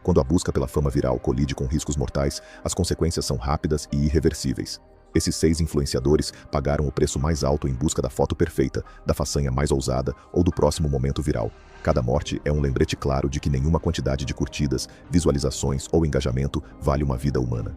Quando a busca pela fama viral colide com riscos mortais, as consequências são rápidas e irreversíveis. Esses 6 influenciadores pagaram o preço mais alto em busca da foto perfeita, da façanha mais ousada ou do próximo momento viral. Cada morte é um lembrete claro de que nenhuma quantidade de curtidas, visualizações ou engajamento vale uma vida humana.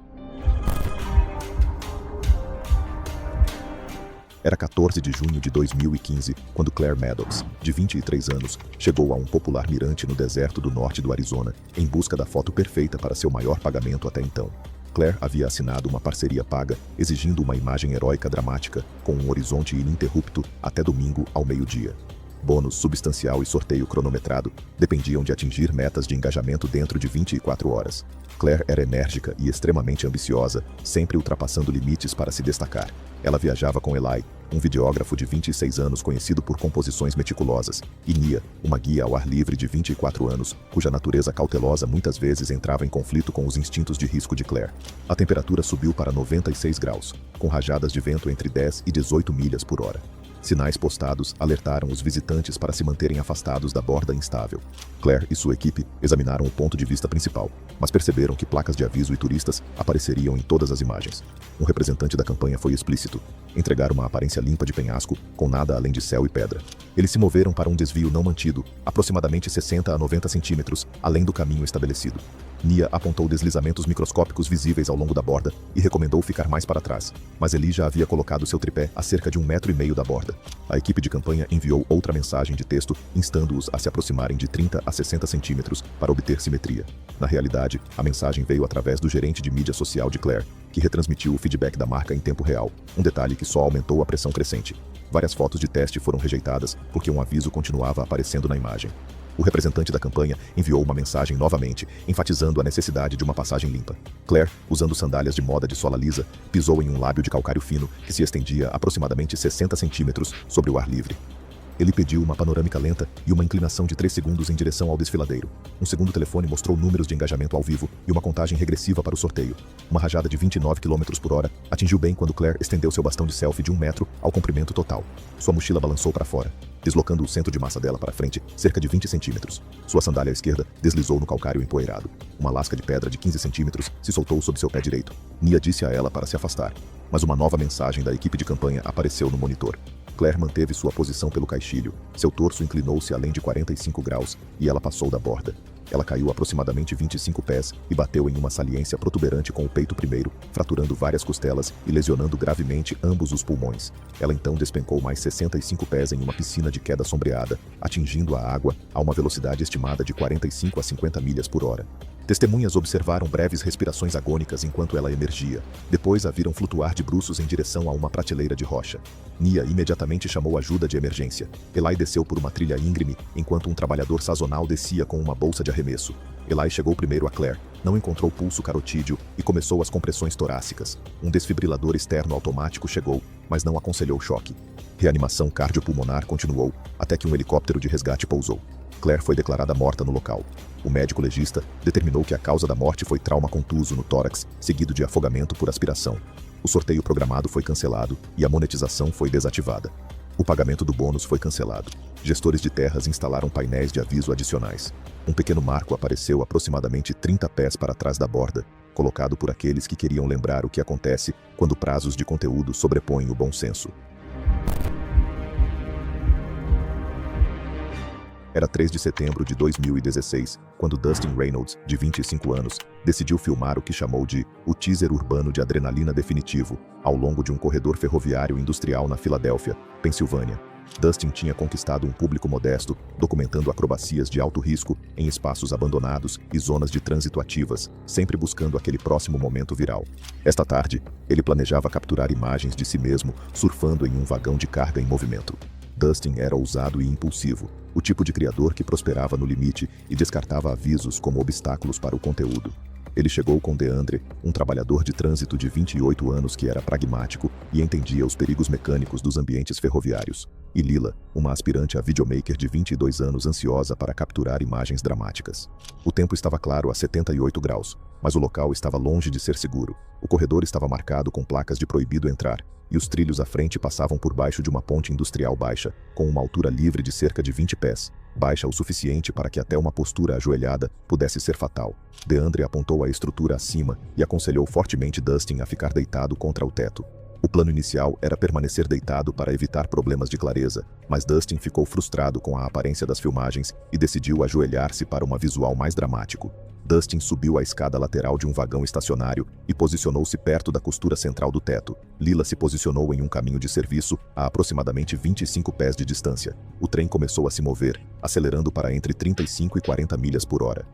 Era 14 de junho de 2015, quando Claire Maddox, de 23 anos, chegou a um popular mirante no deserto do norte do Arizona, em busca da foto perfeita para seu maior pagamento até então. Claire havia assinado uma parceria paga, exigindo uma imagem heróica dramática, com um horizonte ininterrupto até domingo ao meio-dia. Bônus substancial e sorteio cronometrado dependiam de atingir metas de engajamento dentro de 24 horas. Claire era enérgica e extremamente ambiciosa, sempre ultrapassando limites para se destacar. Ela viajava com Eli, um videógrafo de 26 anos conhecido por composições meticulosas, e Nia, uma guia ao ar livre de 24 anos, cuja natureza cautelosa muitas vezes entrava em conflito com os instintos de risco de Claire. A temperatura subiu para 96 graus, com rajadas de vento entre 10 e 18 milhas por hora. Sinais postados alertaram os visitantes para se manterem afastados da borda instável. Claire e sua equipe examinaram o ponto de vista principal, mas perceberam que placas de aviso e turistas apareceriam em todas as imagens. Um representante da campanha foi explícito: entregar uma aparência limpa de penhasco, com nada além de céu e pedra. Eles se moveram para um desvio não mantido, aproximadamente 60 a 90 centímetros, além do caminho estabelecido. Nia apontou deslizamentos microscópicos visíveis ao longo da borda e recomendou ficar mais para trás, mas Eli já havia colocado seu tripé a cerca de 1,5 metro da borda. A equipe de campanha enviou outra mensagem de texto instando-os a se aproximarem de 30 a 60 centímetros para obter simetria. Na realidade, a mensagem veio através do gerente de mídia social de Claire, que retransmitiu o feedback da marca em tempo real, um detalhe que só aumentou a pressão crescente. Várias fotos de teste foram rejeitadas porque um aviso continuava aparecendo na imagem. O representante da campanha enviou uma mensagem novamente, enfatizando a necessidade de uma passagem limpa. Claire, usando sandálias de moda de sola lisa, pisou em um lábio de calcário fino que se estendia aproximadamente 60 centímetros sobre o ar livre. Ele pediu uma panorâmica lenta e uma inclinação de 3 segundos em direção ao desfiladeiro. Um segundo telefone mostrou números de engajamento ao vivo e uma contagem regressiva para o sorteio. Uma rajada de 29 km por hora atingiu bem quando Claire estendeu seu bastão de selfie de 1 metro ao comprimento total. Sua mochila balançou para fora, deslocando o centro de massa dela para frente cerca de 20 centímetros. Sua sandália esquerda deslizou no calcário empoeirado. Uma lasca de pedra de 15 centímetros se soltou sob seu pé direito. Nia disse a ela para se afastar, mas uma nova mensagem da equipe de campanha apareceu no monitor. Claire manteve sua posição pelo caixilho. Seu torso inclinou-se além de 45 graus e ela passou da borda. Ela caiu aproximadamente 25 pés e bateu em uma saliência protuberante com o peito primeiro, fraturando várias costelas e lesionando gravemente ambos os pulmões. Ela então despencou mais 65 pés em uma piscina de queda sombreada, atingindo a água a uma velocidade estimada de 45 a 50 milhas por hora. Testemunhas observaram breves respirações agônicas enquanto ela emergia. Depois a viram flutuar de bruços em direção a uma prateleira de rocha. Nia imediatamente chamou ajuda de emergência. Eli desceu por uma trilha íngreme, enquanto um trabalhador sazonal descia com uma bolsa de arremesso. Eli chegou primeiro a Claire, não encontrou pulso carotídeo e começou as compressões torácicas. Um desfibrilador externo automático chegou, mas não aconselhou choque. Reanimação cardiopulmonar continuou, até que um helicóptero de resgate pousou. Claire foi declarada morta no local. O médico legista determinou que a causa da morte foi trauma contuso no tórax, seguido de afogamento por aspiração. O sorteio programado foi cancelado e a monetização foi desativada. O pagamento do bônus foi cancelado. Gestores de terras instalaram painéis de aviso adicionais. Um pequeno marco apareceu aproximadamente 30 pés para trás da borda, colocado por aqueles que queriam lembrar o que acontece quando prazos de conteúdo sobrepõem o bom senso. Era 3 de setembro de 2016, quando Dustin Reynolds, de 25 anos, decidiu filmar o que chamou de o teaser urbano de adrenalina definitivo, ao longo de um corredor ferroviário industrial na Filadélfia, Pensilvânia. Dustin tinha conquistado um público modesto, documentando acrobacias de alto risco em espaços abandonados e zonas de trânsito ativas, sempre buscando aquele próximo momento viral. Esta tarde, ele planejava capturar imagens de si mesmo surfando em um vagão de carga em movimento. Dustin era ousado e impulsivo, o tipo de criador que prosperava no limite e descartava avisos como obstáculos para o conteúdo. Ele chegou com DeAndre, um trabalhador de trânsito de 28 anos que era pragmático e entendia os perigos mecânicos dos ambientes ferroviários, e Lila, uma aspirante a videomaker de 22 anos ansiosa para capturar imagens dramáticas. O tempo estava claro a 78 graus, mas o local estava longe de ser seguro. O corredor estava marcado com placas de proibido entrar, e os trilhos à frente passavam por baixo de uma ponte industrial baixa, com uma altura livre de cerca de 20 pés, baixa o suficiente para que até uma postura ajoelhada pudesse ser fatal. DeAndre apontou a estrutura acima e aconselhou fortemente Dustin a ficar deitado contra o teto. O plano inicial era permanecer deitado para evitar problemas de clareza, mas Dustin ficou frustrado com a aparência das filmagens e decidiu ajoelhar-se para um visual mais dramático. Dustin subiu a escada lateral de um vagão estacionário e posicionou-se perto da costura central do teto. Lila se posicionou em um caminho de serviço a aproximadamente 25 pés de distância. O trem começou a se mover, acelerando para entre 35 e 40 milhas por hora.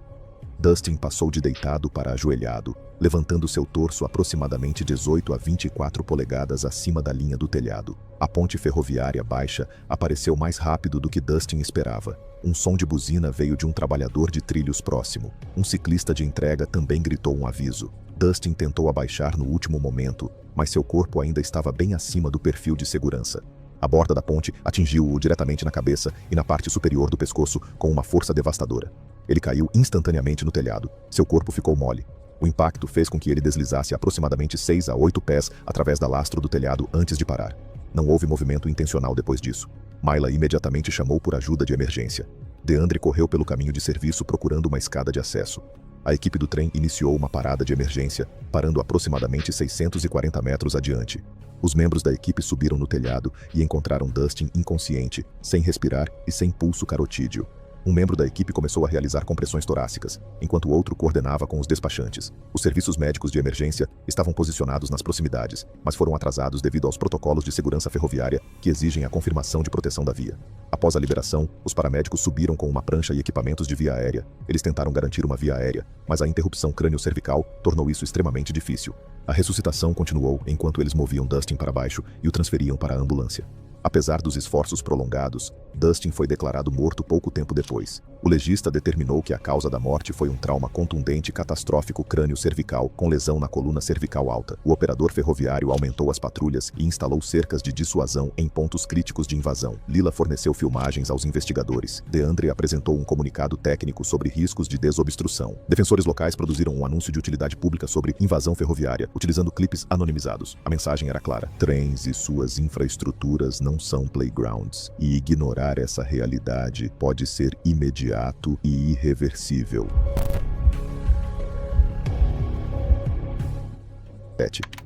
Dustin passou de deitado para ajoelhado, levantando seu torso aproximadamente 18 a 24 polegadas acima da linha do telhado. A ponte ferroviária baixa apareceu mais rápido do que Dustin esperava. Um som de buzina veio de um trabalhador de trilhos próximo. Um ciclista de entrega também gritou um aviso. Dustin tentou abaixar no último momento, mas seu corpo ainda estava bem acima do perfil de segurança. A borda da ponte atingiu-o diretamente na cabeça e na parte superior do pescoço com uma força devastadora. Ele caiu instantaneamente no telhado. Seu corpo ficou mole. O impacto fez com que ele deslizasse aproximadamente 6 a 8 pés através da lastro do telhado antes de parar. Não houve movimento intencional depois disso. Myla imediatamente chamou por ajuda de emergência. DeAndre correu pelo caminho de serviço procurando uma escada de acesso. A equipe do trem iniciou uma parada de emergência, parando aproximadamente 640 metros adiante. Os membros da equipe subiram no telhado e encontraram Dustin inconsciente, sem respirar e sem pulso carotídeo. Um membro da equipe começou a realizar compressões torácicas, enquanto o outro coordenava com os despachantes. Os serviços médicos de emergência estavam posicionados nas proximidades, mas foram atrasados devido aos protocolos de segurança ferroviária que exigem a confirmação de proteção da via. Após a liberação, os paramédicos subiram com uma prancha e equipamentos de via aérea. Eles tentaram garantir uma via aérea, mas a interrupção crânio-cervical tornou isso extremamente difícil. A ressuscitação continuou enquanto eles moviam Dustin para baixo e o transferiam para a ambulância. Apesar dos esforços prolongados, Dustin foi declarado morto pouco tempo depois. O legista determinou que a causa da morte foi um trauma contundente catastrófico crânio-cervical com lesão na coluna cervical alta. O operador ferroviário aumentou as patrulhas e instalou cercas de dissuasão em pontos críticos de invasão. Lila forneceu filmagens aos investigadores. DeAndre apresentou um comunicado técnico sobre riscos de desobstrução. Defensores locais produziram um anúncio de utilidade pública sobre invasão ferroviária, utilizando clipes anonimizados. A mensagem era clara: trens e suas infraestruturas não são playgrounds, e ignorar essa realidade pode ser imediato e irreversível.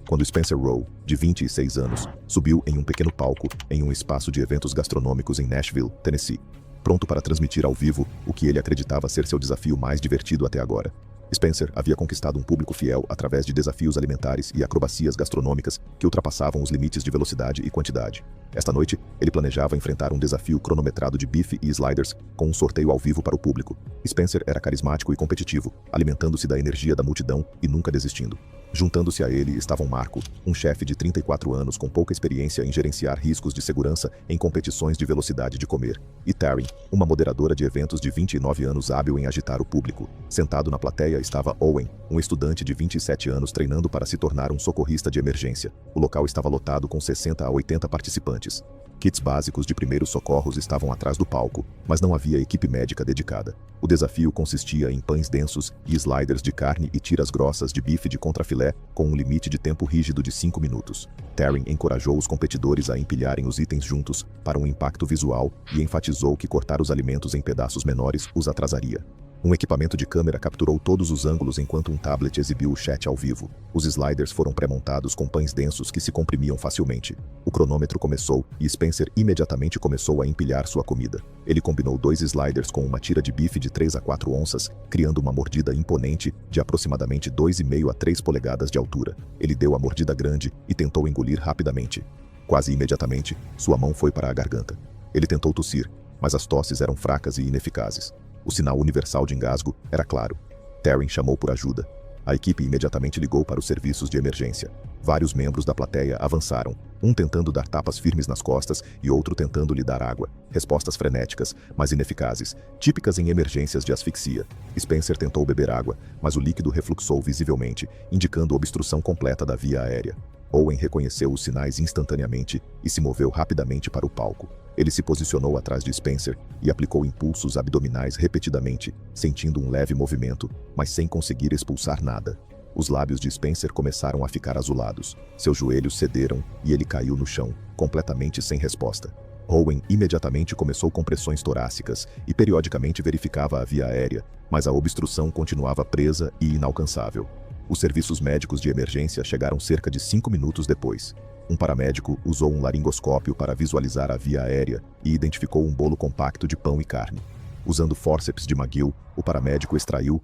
Quando Spencer Rowe, de 26 anos, subiu em um pequeno palco em um espaço de eventos gastronômicos em Nashville, Tennessee, pronto para transmitir ao vivo o que ele acreditava ser seu desafio mais divertido até agora. Spencer havia conquistado um público fiel através de desafios alimentares e acrobacias gastronômicas que ultrapassavam os limites de velocidade e quantidade. Esta noite, ele planejava enfrentar um desafio cronometrado de bife e sliders com um sorteio ao vivo para o público. Spencer era carismático e competitivo, alimentando-se da energia da multidão e nunca desistindo. Juntando-se a ele estavam Marco, um chefe de 34 anos com pouca experiência em gerenciar riscos de segurança em competições de velocidade de comer, e Taryn, uma moderadora de eventos de 29 anos hábil em agitar o público. Sentado na plateia estava Owen, um estudante de 27 anos treinando para se tornar um socorrista de emergência. O local estava lotado com 60 a 80 participantes. Kits básicos de primeiros socorros estavam atrás do palco, mas não havia equipe médica dedicada. O desafio consistia em pães densos e sliders de carne e tiras grossas de bife de contrafilé com um limite de tempo rígido de 5 minutos. Taryn encorajou os competidores a empilharem os itens juntos para um impacto visual e enfatizou que cortar os alimentos em pedaços menores os atrasaria. Um equipamento de câmera capturou todos os ângulos enquanto um tablet exibiu o chat ao vivo. Os sliders foram pré-montados com pães densos que se comprimiam facilmente. O cronômetro começou e Spencer imediatamente começou a empilhar sua comida. Ele combinou 2 sliders com uma tira de bife de 3 a 4 onças, criando uma mordida imponente de aproximadamente 2,5 a 3 polegadas de altura. Ele deu a mordida grande e tentou engolir rapidamente. Quase imediatamente, sua mão foi para a garganta. Ele tentou tossir, mas as tosses eram fracas e ineficazes. O sinal universal de engasgo era claro. Taryn chamou por ajuda. A equipe imediatamente ligou para os serviços de emergência. Vários membros da plateia avançaram, um tentando dar tapas firmes nas costas e outro tentando lhe dar água. Respostas frenéticas, mas ineficazes, típicas em emergências de asfixia. Spencer tentou beber água, mas o líquido refluxou visivelmente, indicando obstrução completa da via aérea. Owen reconheceu os sinais instantaneamente e se moveu rapidamente para o palco. Ele se posicionou atrás de Spencer e aplicou impulsos abdominais repetidamente, sentindo um leve movimento, mas sem conseguir expulsar nada. Os lábios de Spencer começaram a ficar azulados. Seus joelhos cederam e ele caiu no chão, completamente sem resposta. Owen imediatamente começou compressões torácicas e periodicamente verificava a via aérea, mas a obstrução continuava presa e inalcançável. Os serviços médicos de emergência chegaram cerca de 5 minutos depois. Um paramédico usou um laringoscópio para visualizar a via aérea e identificou um bolo compacto de pão e carne. Usando fórceps de McGill, o paramédico extraiu.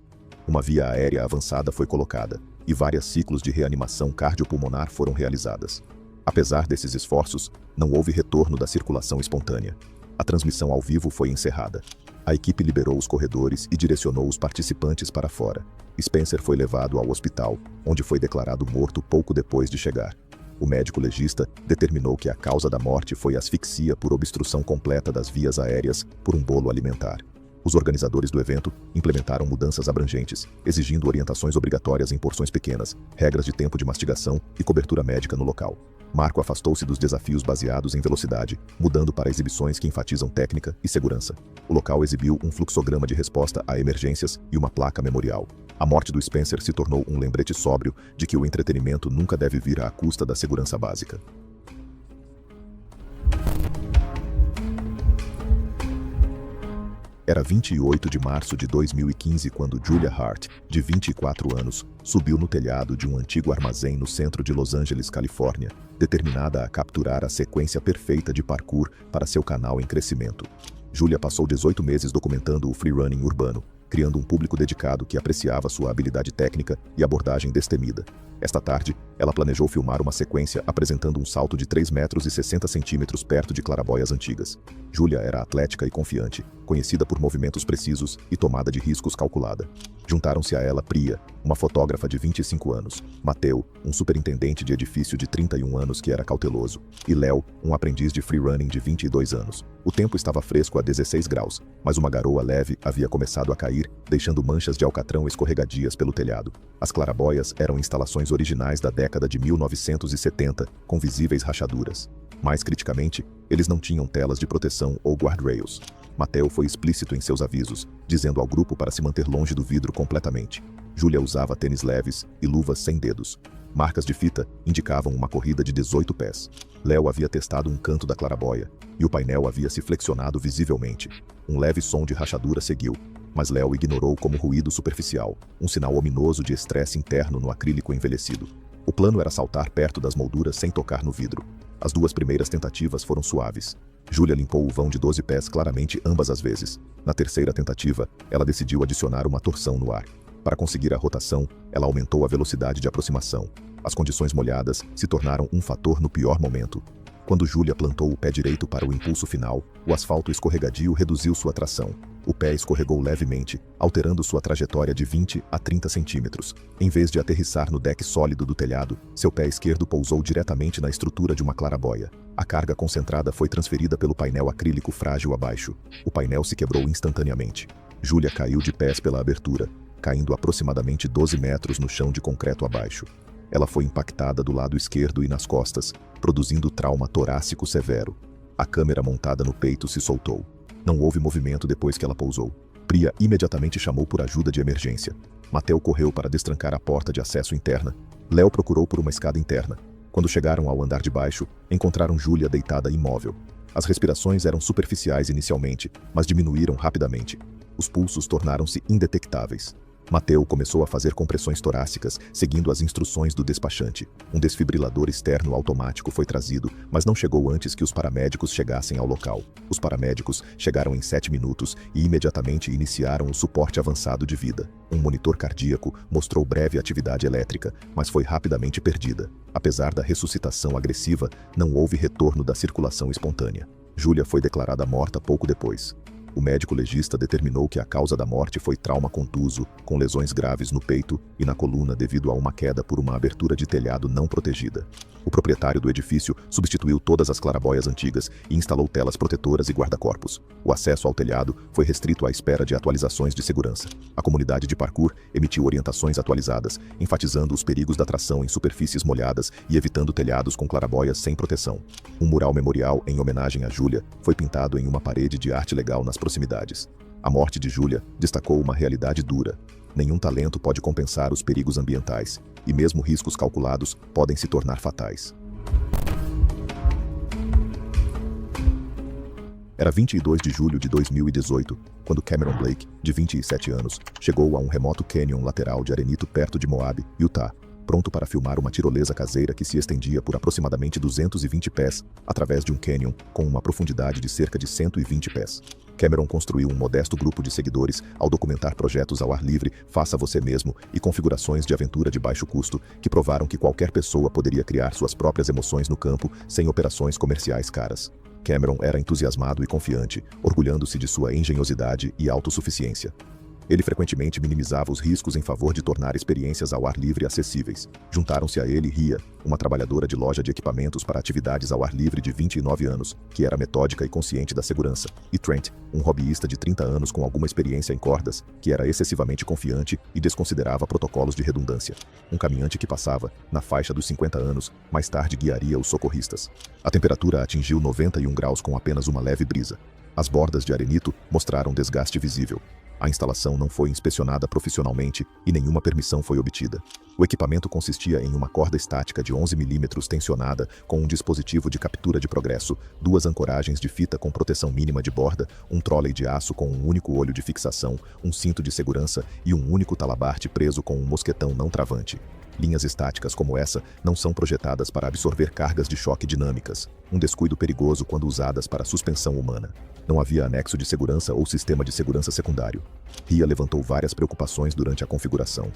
Uma via aérea avançada foi colocada, e vários ciclos de reanimação cardiopulmonar foram realizadas. Apesar desses esforços, não houve retorno da circulação espontânea. A transmissão ao vivo foi encerrada. A equipe liberou os corredores e direcionou os participantes para fora. Spencer foi levado ao hospital, onde foi declarado morto pouco depois de chegar. O médico legista determinou que a causa da morte foi asfixia por obstrução completa das vias aéreas por um bolo alimentar. Os organizadores do evento implementaram mudanças abrangentes, exigindo orientações obrigatórias em porções pequenas, regras de tempo de mastigação e cobertura médica no local. Marco afastou-se dos desafios baseados em velocidade, mudando para exibições que enfatizam técnica e segurança. O local exibiu um fluxograma de resposta a emergências e uma placa memorial. A morte do Spencer se tornou um lembrete sóbrio de que o entretenimento nunca deve vir à custa da segurança básica. Era 28 de março de 2015 quando Julia Hart, de 24 anos, subiu no telhado de um antigo armazém no centro de Los Angeles, Califórnia, determinada a capturar a sequência perfeita de parkour para seu canal em crescimento. Julia passou 18 meses documentando o freerunning urbano, criando um público dedicado que apreciava sua habilidade técnica e abordagem destemida. Esta tarde, ela planejou filmar uma sequência apresentando um salto de 3 metros e 60 centímetros perto de claraboias antigas. Julia era atlética e confiante, conhecida por movimentos precisos e tomada de riscos calculada. Juntaram-se a ela Priya, uma fotógrafa de 25 anos, Mateu, um superintendente de edifício de 31 anos que era cauteloso, e Léo, um aprendiz de freerunning de 22 anos. O tempo estava fresco a 16 graus, mas uma garoa leve havia começado a cair, deixando manchas de alcatrão escorregadias pelo telhado. As claraboias eram instalações originais da década de 1970, com visíveis rachaduras. Mais criticamente, eles não tinham telas de proteção ou guardrails. Mateu foi explícito em seus avisos, dizendo ao grupo para se manter longe do vidro completamente. Julia usava tênis leves e luvas sem dedos. Marcas de fita indicavam uma corrida de 18 pés. Léo havia testado um canto da claraboia, e o painel havia se flexionado visivelmente. Um leve som de rachadura seguiu, mas Léo ignorou como ruído superficial, um sinal ominoso de estresse interno no acrílico envelhecido. O plano era saltar perto das molduras sem tocar no vidro. As 2 primeiras tentativas foram suaves. Julia limpou o vão de 12 pés claramente ambas as vezes. Na terceira tentativa, ela decidiu adicionar uma torção no ar. Para conseguir a rotação, ela aumentou a velocidade de aproximação. As condições molhadas se tornaram um fator no pior momento. Quando Julia plantou o pé direito para o impulso final, o asfalto escorregadio reduziu sua tração. O pé escorregou levemente, alterando sua trajetória de 20 a 30 centímetros. Em vez de aterrissar no deck sólido do telhado, seu pé esquerdo pousou diretamente na estrutura de uma claraboia. A carga concentrada foi transferida pelo painel acrílico frágil abaixo. O painel se quebrou instantaneamente. Julia caiu de pés pela abertura, caindo aproximadamente 12 metros no chão de concreto abaixo. Ela foi impactada do lado esquerdo e nas costas, produzindo trauma torácico severo. A câmera montada no peito se soltou. Não houve movimento depois que ela pousou. Priya imediatamente chamou por ajuda de emergência. Mateu correu para destrancar a porta de acesso interna. Léo procurou por uma escada interna. Quando chegaram ao andar de baixo, encontraram Julia deitada imóvel. As respirações eram superficiais inicialmente, mas diminuíram rapidamente. Os pulsos tornaram-se indetectáveis. Mateu começou a fazer compressões torácicas, seguindo as instruções do despachante. Um desfibrilador externo automático foi trazido, mas não chegou antes que os paramédicos chegassem ao local. Os paramédicos chegaram em 7 minutos e imediatamente iniciaram o suporte avançado de vida. Um monitor cardíaco mostrou breve atividade elétrica, mas foi rapidamente perdida. Apesar da ressuscitação agressiva, não houve retorno da circulação espontânea. Julia foi declarada morta pouco depois. O médico legista determinou que a causa da morte foi trauma contuso, com lesões graves no peito e na coluna devido a uma queda por uma abertura de telhado não protegida. O proprietário do edifício substituiu todas as claraboias antigas e instalou telas protetoras e guarda-corpos. O acesso ao telhado foi restrito à espera de atualizações de segurança. A comunidade de parkour emitiu orientações atualizadas, enfatizando os perigos da tração em superfícies molhadas e evitando telhados com claraboias sem proteção. Um mural memorial em homenagem a Julia foi pintado em uma parede de arte legal nas proximidades. A morte de Julia destacou uma realidade dura. Nenhum talento pode compensar os perigos ambientais, e mesmo riscos calculados podem se tornar fatais. Era 22 de julho de 2018, quando Cameron Blake, de 27 anos, chegou a um remoto cânion lateral de arenito perto de Moab, Utah, pronto para filmar uma tirolesa caseira que se estendia por aproximadamente 220 pés, através de um cânion com uma profundidade de cerca de 120 pés. Cameron construiu um modesto grupo de seguidores ao documentar projetos ao ar livre, faça você mesmo e configurações de aventura de baixo custo que provaram que qualquer pessoa poderia criar suas próprias emoções no campo sem operações comerciais caras. Cameron era entusiasmado e confiante, orgulhando-se de sua engenhosidade e autossuficiência. Ele frequentemente minimizava os riscos em favor de tornar experiências ao ar livre acessíveis. Juntaram-se a ele Ria, uma trabalhadora de loja de equipamentos para atividades ao ar livre de 29 anos, que era metódica e consciente da segurança, e Trent, um hobbyista de 30 anos com alguma experiência em cordas, que era excessivamente confiante e desconsiderava protocolos de redundância. Um caminhante que passava, na faixa dos 50 anos, mais tarde guiaria os socorristas. A temperatura atingiu 91 graus com apenas uma leve brisa. As bordas de arenito mostraram desgaste visível. A instalação não foi inspecionada profissionalmente e nenhuma permissão foi obtida. O equipamento consistia em uma corda estática de 11 mm tensionada com um dispositivo de captura de progresso, 2 ancoragens de fita com proteção mínima de borda, um trolley de aço com um único olho de fixação, um cinto de segurança e um único talabarte preso com um mosquetão não travante. Linhas estáticas como essa não são projetadas para absorver cargas de choque dinâmicas, um descuido perigoso quando usadas para suspensão humana. Não havia anexo de segurança ou sistema de segurança secundário. Ria levantou várias preocupações durante a configuração.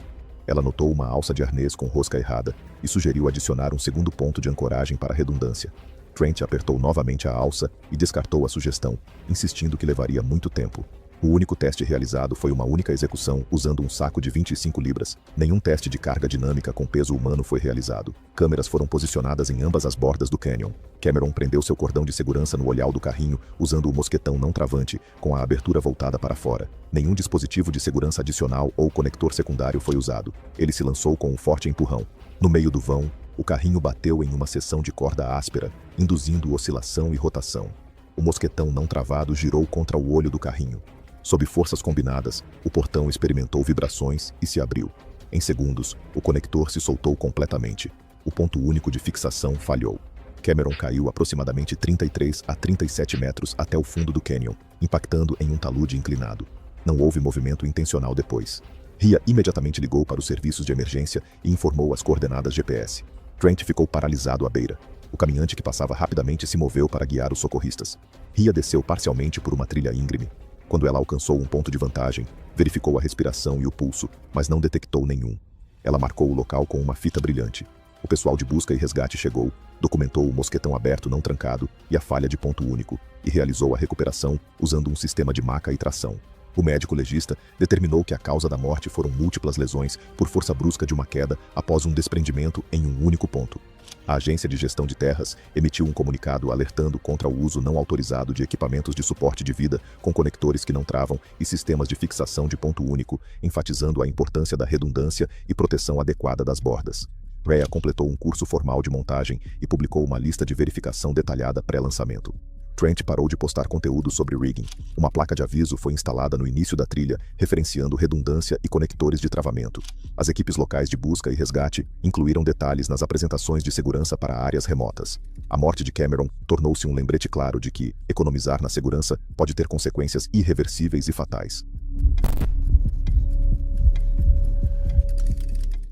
Ela notou uma alça de arnês com rosca errada e sugeriu adicionar um segundo ponto de ancoragem para redundância. Trent apertou novamente a alça e descartou a sugestão, insistindo que levaria muito tempo. O único teste realizado foi uma única execução usando um saco de 25 libras. Nenhum teste de carga dinâmica com peso humano foi realizado. Câmeras foram posicionadas em ambas as bordas do cânion. Cameron prendeu seu cordão de segurança no olhar do carrinho usando o mosquetão não travante, com a abertura voltada para fora. Nenhum dispositivo de segurança adicional ou conector secundário foi usado. Ele se lançou com um forte empurrão. No meio do vão, o carrinho bateu em uma seção de corda áspera, induzindo oscilação e rotação. O mosquetão não travado girou contra o olho do carrinho. Sob forças combinadas, o portão experimentou vibrações e se abriu. Em segundos, o conector se soltou completamente. O ponto único de fixação falhou. Cameron caiu aproximadamente 33 a 37 metros até o fundo do cânion, impactando em um talude inclinado. Não houve movimento intencional depois. Ria imediatamente ligou para os serviços de emergência e informou as coordenadas GPS. Trent ficou paralisado à beira. O caminhante que passava rapidamente se moveu para guiar os socorristas. Ria desceu parcialmente por uma trilha íngreme. Quando ela alcançou um ponto de vantagem, verificou a respiração e o pulso, mas não detectou nenhum. Ela marcou o local com uma fita brilhante. O pessoal de busca e resgate chegou, documentou o mosquetão aberto não trancado e a falha de ponto único, e realizou a recuperação usando um sistema de maca e tração. O médico legista determinou que a causa da morte foram múltiplas lesões por força brusca de uma queda após um desprendimento em um único ponto. A Agência de Gestão de Terras emitiu um comunicado alertando contra o uso não autorizado de equipamentos de suporte de vida com conectores que não travam e sistemas de fixação de ponto único, enfatizando a importância da redundância e proteção adequada das bordas. Rhea completou um curso formal de montagem e publicou uma lista de verificação detalhada pré-lançamento. Trent parou de postar conteúdo sobre rigging. Uma placa de aviso foi instalada no início da trilha, referenciando redundância e conectores de travamento. As equipes locais de busca e resgate incluíram detalhes nas apresentações de segurança para áreas remotas. A morte de Cameron tornou-se um lembrete claro de que economizar na segurança pode ter consequências irreversíveis e fatais.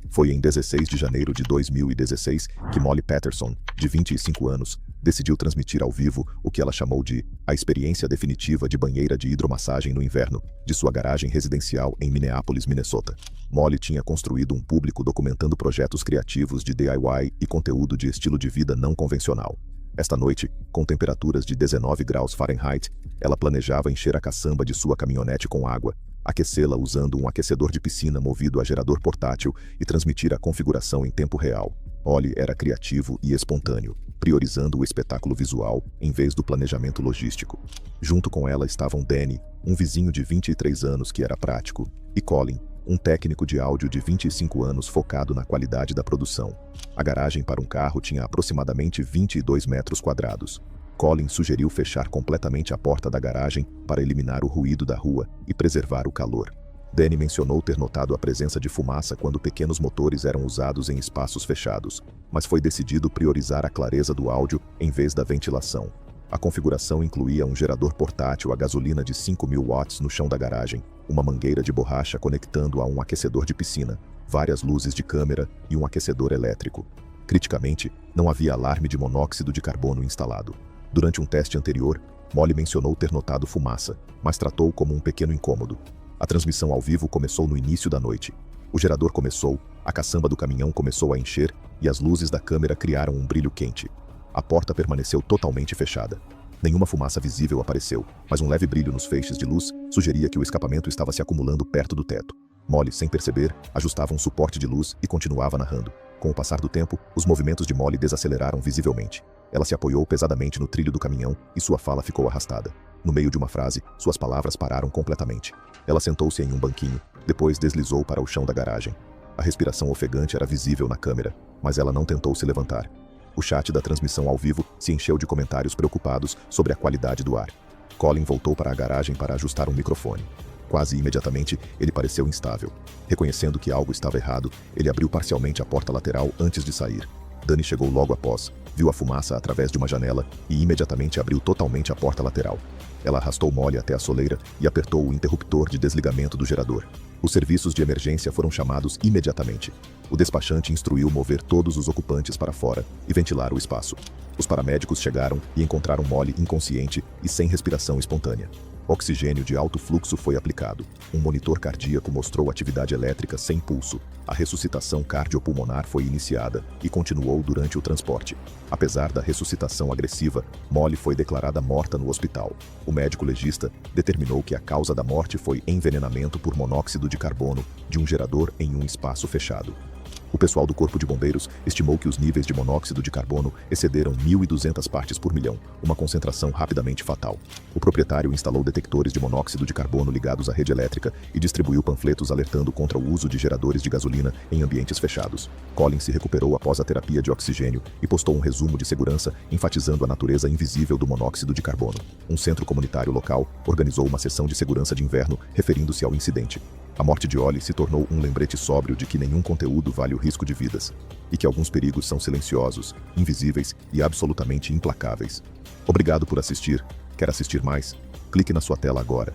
Foi em 16 de janeiro de 2016 que Molly Patterson, de 25 anos, decidiu transmitir ao vivo o que ela chamou de a experiência definitiva de banheira de hidromassagem no inverno, de sua garagem residencial em Minneapolis, Minnesota. Molly tinha construído um público documentando projetos criativos de DIY e conteúdo de estilo de vida não convencional. Esta noite, com temperaturas de 19 graus Fahrenheit, ela planejava encher a caçamba de sua caminhonete com água, aquecê-la usando um aquecedor de piscina movido a gerador portátil e transmitir a configuração em tempo real. Molly era criativo e espontâneo, priorizando o espetáculo visual em vez do planejamento logístico. Junto com ela estavam Danny, um vizinho de 23 anos que era prático, e Colin, um técnico de áudio de 25 anos focado na qualidade da produção. A garagem para um carro tinha aproximadamente 22 metros quadrados. Colin sugeriu fechar completamente a porta da garagem para eliminar o ruído da rua e preservar o calor. Danny mencionou ter notado a presença de fumaça quando pequenos motores eram usados em espaços fechados, mas foi decidido priorizar a clareza do áudio em vez da ventilação. A configuração incluía um gerador portátil a gasolina de 5.000 watts no chão da garagem, uma mangueira de borracha conectando a um aquecedor de piscina, várias luzes de câmera e um aquecedor elétrico. Criticamente, não havia alarme de monóxido de carbono instalado. Durante um teste anterior, Molly mencionou ter notado fumaça, mas tratou como um pequeno incômodo. A transmissão ao vivo começou no início da noite. O gerador começou, a caçamba do caminhão começou a encher e as luzes da câmera criaram um brilho quente. A porta permaneceu totalmente fechada. Nenhuma fumaça visível apareceu, mas um leve brilho nos feixes de luz sugeria que o escapamento estava se acumulando perto do teto. Molly, sem perceber, ajustava um suporte de luz e continuava narrando. Com o passar do tempo, os movimentos de Molly desaceleraram visivelmente. Ela se apoiou pesadamente no trilho do caminhão e sua fala ficou arrastada. No meio de uma frase, suas palavras pararam completamente. Ela sentou-se em um banquinho, depois deslizou para o chão da garagem. A respiração ofegante era visível na câmera, mas ela não tentou se levantar. O chat da transmissão ao vivo se encheu de comentários preocupados sobre a qualidade do ar. Colin voltou para a garagem para ajustar um microfone. Quase imediatamente, ele pareceu instável. Reconhecendo que algo estava errado, ele abriu parcialmente a porta lateral antes de sair. Danny chegou logo após, viu a fumaça através de uma janela e imediatamente abriu totalmente a porta lateral. Ela arrastou Molly até a soleira e apertou o interruptor de desligamento do gerador. Os serviços de emergência foram chamados imediatamente. O despachante instruiu mover todos os ocupantes para fora e ventilar o espaço. Os paramédicos chegaram e encontraram Molly inconsciente e sem respiração espontânea. Oxigênio de alto fluxo foi aplicado. Um monitor cardíaco mostrou atividade elétrica sem pulso. A ressuscitação cardiopulmonar foi iniciada e continuou durante o transporte. Apesar da ressuscitação agressiva, Molly foi declarada morta no hospital. O médico legista determinou que a causa da morte foi envenenamento por monóxido de carbono de um gerador em um espaço fechado. O pessoal do Corpo de Bombeiros estimou que os níveis de monóxido de carbono excederam 1.200 partes por milhão, uma concentração rapidamente fatal. O proprietário instalou detectores de monóxido de carbono ligados à rede elétrica e distribuiu panfletos alertando contra o uso de geradores de gasolina em ambientes fechados. Colin se recuperou após a terapia de oxigênio e postou um resumo de segurança enfatizando a natureza invisível do monóxido de carbono. Um centro comunitário local organizou uma sessão de segurança de inverno referindo-se ao incidente. A morte de Ollie se tornou um lembrete sóbrio de que nenhum conteúdo vale o risco de vidas, e que alguns perigos são silenciosos, invisíveis e absolutamente implacáveis. Obrigado por assistir. Quer assistir mais? Clique na sua tela agora.